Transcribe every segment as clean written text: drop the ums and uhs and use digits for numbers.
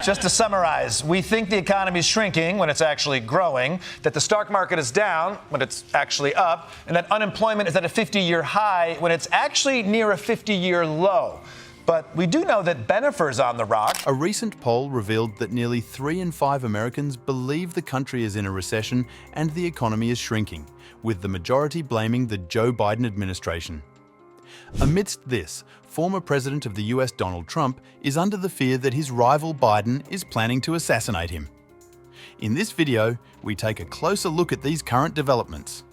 Just to summarize, we think the economy is shrinking when it's actually growing, that the stock market is down when it's actually up, and that unemployment is at a 50-year high when it's actually near a 50-year low. But we do know that Bennifer's on the rock. A recent poll revealed that nearly 3 in 5 Americans believe the country is in a recession and the economy is shrinking, with the majority blaming the Joe Biden administration. Amidst this, former President of the US Donald Trump is under the fear that his rival Biden is planning to assassinate him. In this video, we take a closer look at these current developments.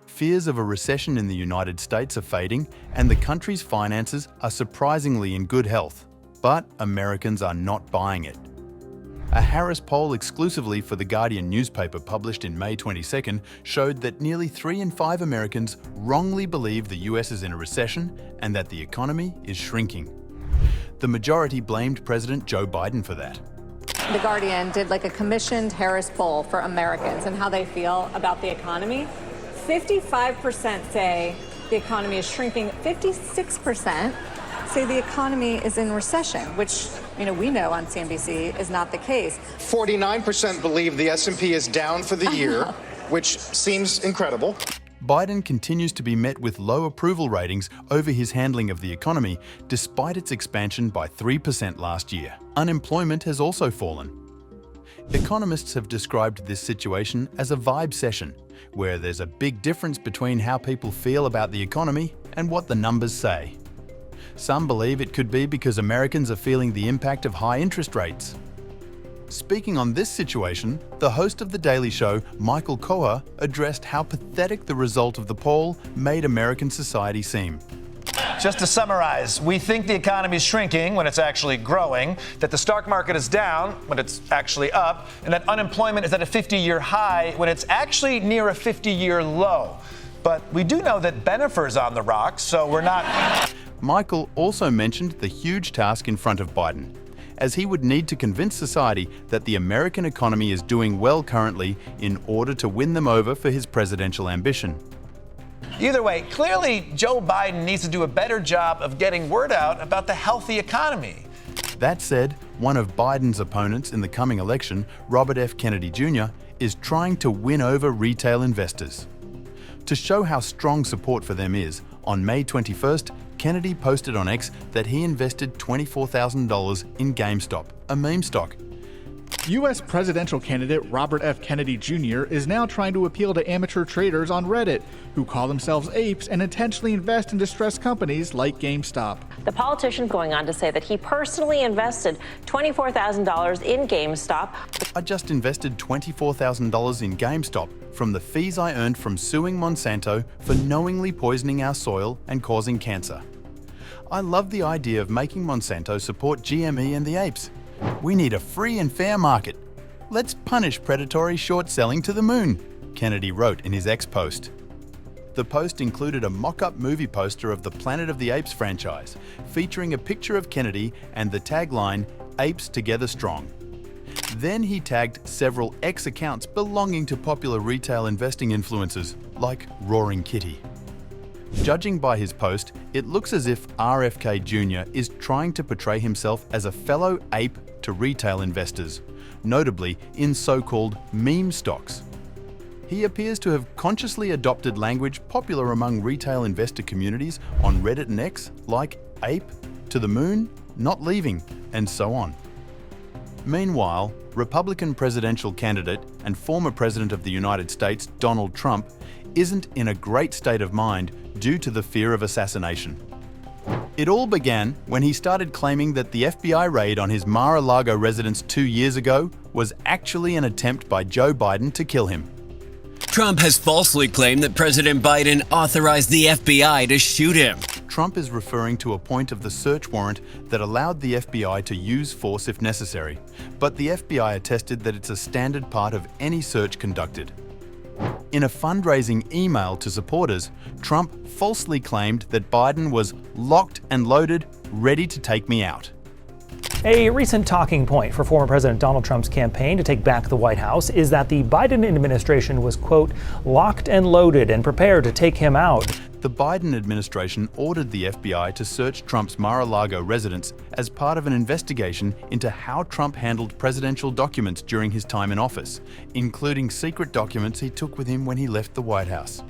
Fears of a recession in the United States are fading, and the country's finances are surprisingly in good health. But Americans are not buying it. A Harris poll exclusively for The Guardian newspaper published in May 22nd showed that nearly 3 in 5 Americans wrongly believe the US is in a recession and that the economy is shrinking. The majority blamed President Joe Biden for that. The Guardian did like a commissioned Harris poll for Americans and how they feel about the economy. 55% say the economy is shrinking. 56% say the economy is in recession, which, we know on CNBC is not the case. 49% believe the S&P is down for the year, which seems incredible. Biden continues to be met with low approval ratings over his handling of the economy, despite its expansion by 3% last year. Unemployment has also fallen. Economists have described this situation as a vibe session, where there's a big difference between how people feel about the economy and what the numbers say. Some believe it could be because Americans are feeling the impact of high interest rates. Speaking on this situation, the host of The Daily Show, Michael Koher, addressed how pathetic the result of the poll made American society seem. Just to summarize, we think the economy is shrinking when it's actually growing, that the stock market is down when it's actually up, and that unemployment is at a 50-year high when it's actually near a 50-year low. But we do know that Bennifer's on the rocks, so we're not... Michael also mentioned the huge task in front of Biden, as he would need to convince society that the American economy is doing well currently in order to win them over for his presidential ambition. Either way, clearly Joe Biden needs to do a better job of getting word out about the healthy economy. That said, one of Biden's opponents in the coming election, Robert F. Kennedy Jr., is trying to win over retail investors. To show how strong support for them is, on May 21st, Kennedy posted on X that he invested $24,000 in GameStop, a meme stock. U.S. presidential candidate Robert F. Kennedy Jr. is now trying to appeal to amateur traders on Reddit who call themselves apes and intentionally invest in distressed companies like GameStop. The politician going on to say that he personally invested $24,000 in GameStop. I just invested $24,000 in GameStop from the fees I earned from suing Monsanto for knowingly poisoning our soil and causing cancer. I love the idea of making Monsanto support GME and the apes. We need a free and fair market. Let's punish predatory short selling to the moon, Kennedy wrote in his X post. The post included a mock-up movie poster of the Planet of the Apes franchise, featuring a picture of Kennedy and the tagline, "Apes Together Strong." Then he tagged several X accounts belonging to popular retail investing influencers, like Roaring Kitty. Judging by his post, it looks as if RFK Jr. is trying to portray himself as a fellow ape to retail investors, notably in so-called meme stocks. He appears to have consciously adopted language popular among retail investor communities on Reddit and X, like ape, to the moon, not leaving, and so on. Meanwhile, Republican presidential candidate and former President of the United States, Donald Trump, isn't in a great state of mind due to the fear of assassination. It all began when he started claiming that the FBI raid on his Mar-a-Lago residence 2 years ago was actually an attempt by Joe Biden to kill him. Trump has falsely claimed that President Biden authorized the FBI to shoot him. Trump is referring to a point of the search warrant that allowed the FBI to use force if necessary, but the FBI attested that it's a standard part of any search conducted. In a fundraising email to supporters, Trump falsely claimed that Biden was locked and loaded, ready to take me out. A recent talking point for former President Donald Trump's campaign to take back the White House is that the Biden administration was, quote, locked and loaded and prepared to take him out. The Biden administration ordered the FBI to search Trump's Mar-a-Lago residence as part of an investigation into how Trump handled presidential documents during his time in office, including secret documents he took with him when he left the White House.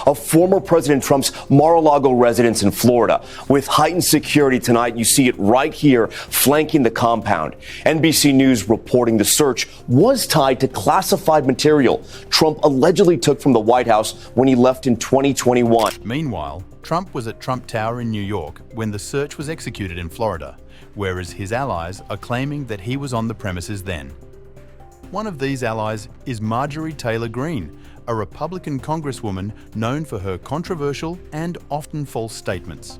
Of former President Trump's Mar-a-Lago residence in Florida. With heightened security tonight, you see it right here, flanking the compound. NBC News reporting the search was tied to classified material Trump allegedly took from the White House when he left in 2021. Meanwhile, Trump was at Trump Tower in New York when the search was executed in Florida, whereas his allies are claiming that he was on the premises then. One of these allies is Marjorie Taylor Greene, a Republican congresswoman known for her controversial and often false statements.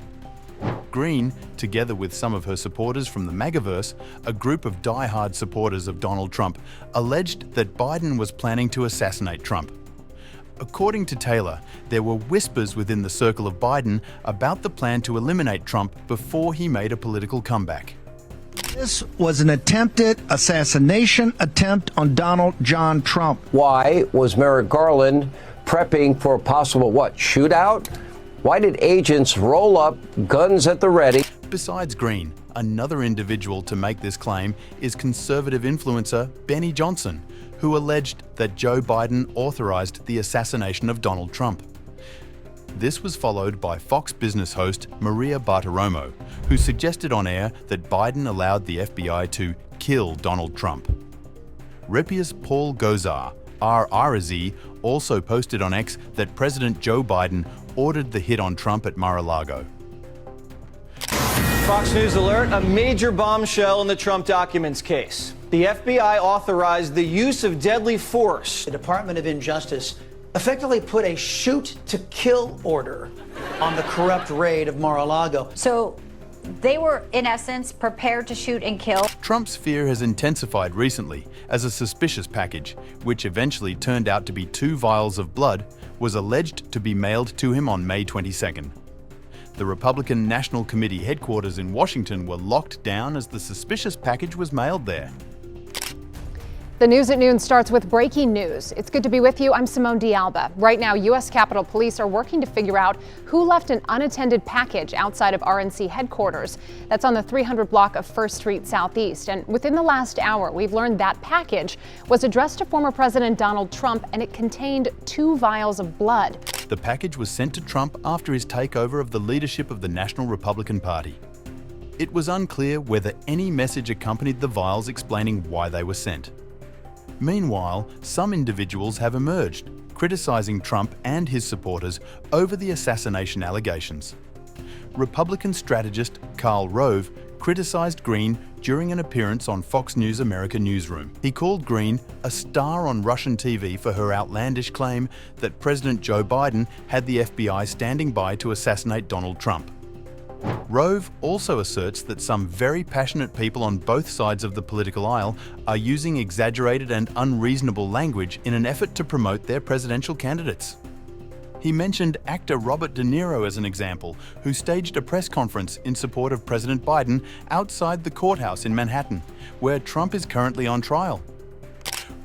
Greene, together with some of her supporters from the MAGAverse, a group of die-hard supporters of Donald Trump, alleged that Biden was planning to assassinate Trump. According to Taylor, there were whispers within the circle of Biden about the plan to eliminate Trump before he made a political comeback. This was an attempted assassination attempt on Donald John Trump. Why was Merrick Garland prepping for a possible, shootout? Why did agents roll up, guns at the ready? Besides Greene, another individual to make this claim is conservative influencer Benny Johnson, who alleged that Joe Biden authorized the assassination of Donald Trump. This was followed by Fox Business host Maria Bartiromo, who suggested on air that Biden allowed the FBI to kill Donald Trump. Repius Paul Gosar, RRZ, also posted on X that President Joe Biden ordered the hit on Trump at Mar-a-Lago. Fox News alert, a major bombshell in the Trump documents case. The FBI authorized the use of deadly force. The Department of Justice effectively put a shoot-to-kill order on the corrupt raid of Mar-a-Lago. So they were, in essence, prepared to shoot and kill. Trump's fear has intensified recently as a suspicious package, which eventually turned out to be 2 vials of blood, was alleged to be mailed to him on May 22nd. The Republican National Committee headquarters in Washington were locked down as the suspicious package was mailed there. The news at noon starts with breaking news. It's good to be with you. I'm Simone D'Alba. Right now, U.S. Capitol Police are working to figure out who left an unattended package outside of RNC headquarters. That's on the 300 block of 1st Street Southeast. And within the last hour, we've learned that package was addressed to former President Donald Trump, and it contained 2 vials of blood. The package was sent to Trump after his takeover of the leadership of the National Republican Party. It was unclear whether any message accompanied the vials explaining why they were sent. Meanwhile, some individuals have emerged, criticizing Trump and his supporters over the assassination allegations. Republican strategist Karl Rove criticized Greene during an appearance on Fox News America Newsroom. He called Greene a star on Russian TV for her outlandish claim that President Joe Biden had the FBI standing by to assassinate Donald Trump. Rove also asserts that some very passionate people on both sides of the political aisle are using exaggerated and unreasonable language in an effort to promote their presidential candidates. He mentioned actor Robert De Niro as an example, who staged a press conference in support of President Biden outside the courthouse in Manhattan, where Trump is currently on trial.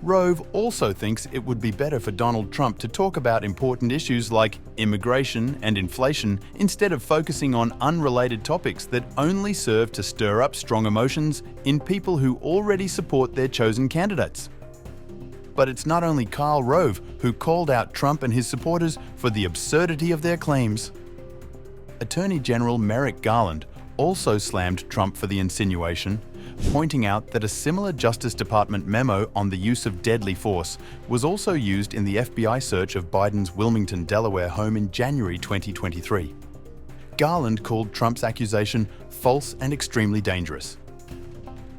Rove also thinks it would be better for Donald Trump to talk about important issues like immigration and inflation instead of focusing on unrelated topics that only serve to stir up strong emotions in people who already support their chosen candidates. But it's not only Karl Rove who called out Trump and his supporters for the absurdity of their claims. Attorney General Merrick Garland also slammed Trump for the insinuation, pointing out that a similar Justice Department memo on the use of deadly force was also used in the FBI search of Biden's Wilmington, Delaware home in January 2023. Garland called Trump's accusation false and extremely dangerous.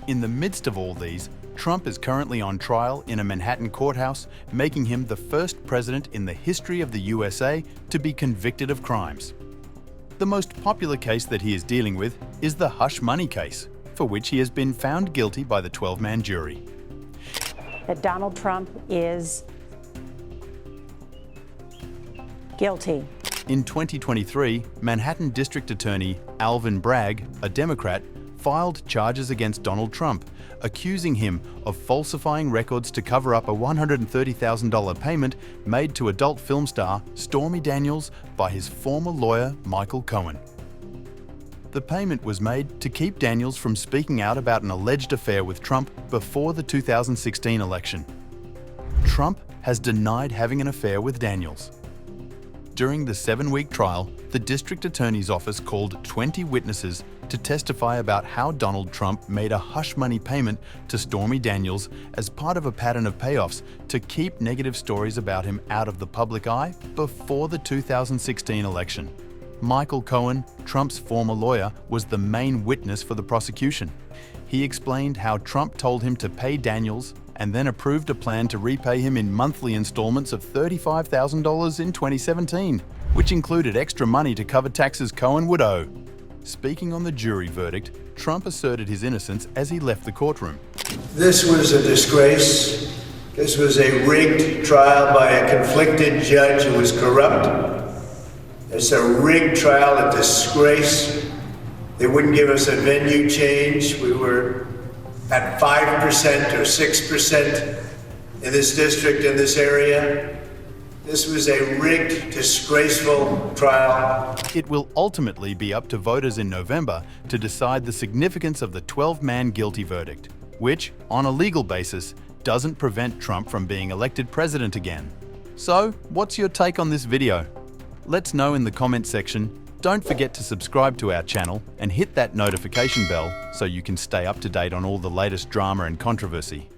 In the midst of all these, Trump is currently on trial in a Manhattan courthouse, making him the first president in the history of the USA to be convicted of crimes. The most popular case that he is dealing with is the hush money case, for which he has been found guilty by the 12-man jury. That Donald Trump is guilty. In 2023, Manhattan District Attorney Alvin Bragg, a Democrat, filed charges against Donald Trump, accusing him of falsifying records to cover up a $130,000 payment made to adult film star Stormy Daniels by his former lawyer Michael Cohen. The payment was made to keep Daniels from speaking out about an alleged affair with Trump before the 2016 election. Trump has denied having an affair with Daniels. During the 7-week trial, the district attorney's office called 20 witnesses to testify about how Donald Trump made a hush money payment to Stormy Daniels as part of a pattern of payoffs to keep negative stories about him out of the public eye before the 2016 election. Michael Cohen, Trump's former lawyer, was the main witness for the prosecution. He explained how Trump told him to pay Daniels and then approved a plan to repay him in monthly installments of $35,000 in 2017, which included extra money to cover taxes Cohen would owe. Speaking on the jury verdict, Trump asserted his innocence as he left the courtroom. This was a disgrace. This was a rigged trial by a conflicted judge who was corrupt. It's a rigged trial, a disgrace. They wouldn't give us a venue change. We were at 5% or 6% in this district, in this area. This was a rigged, disgraceful trial. It will ultimately be up to voters in November to decide the significance of the 12-man guilty verdict, which, on a legal basis, doesn't prevent Trump from being elected president again. So, what's your take on this video? Let's know in the comment section. Don't forget to subscribe to our channel and hit that notification bell so you can stay up to date on all the latest drama and controversy.